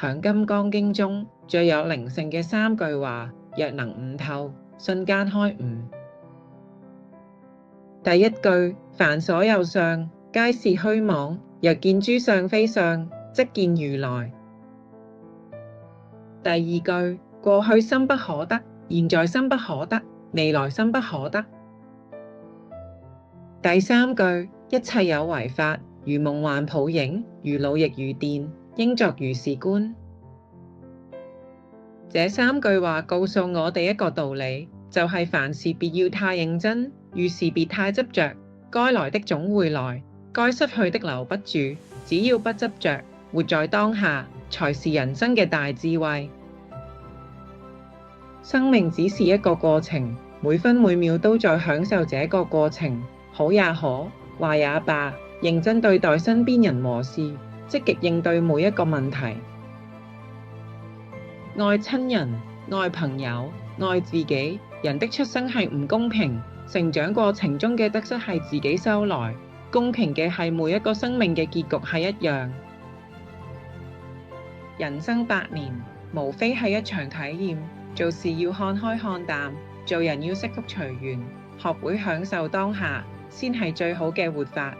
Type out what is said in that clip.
響金剛經中最有靈性嘅3句話，若能悟透，瞬間開悟。第一句，凡所有相，皆是虛妄。若見諸相非相，即見如來。第二句，過去心不可得，現在心不可得，未來心不可得。第三句，一切有為法，如夢幻泡影，如露亦如電，應作如是觀。這3句話告訴我哋一個道理，就係凡事別要太認真，遇事別太執着。該來的總會來，該失去的留不住，只要不執着，活在當下，才是人生嘅大智慧。生命只是一個過程，每分每秒都在享受這個過程，好也可，壞也罷，認真對待身邊人和事，積極應對每一個問題。愛親人，愛朋友，愛自己。人的出生係唔公平，成長過程中嘅得失係自己收來，公平嘅係每一個生命嘅結局係一樣。人生8年，無非係一場體驗。做事要看開看淡，做人要惜福隨緣，學會享受當下，先係最好嘅活法。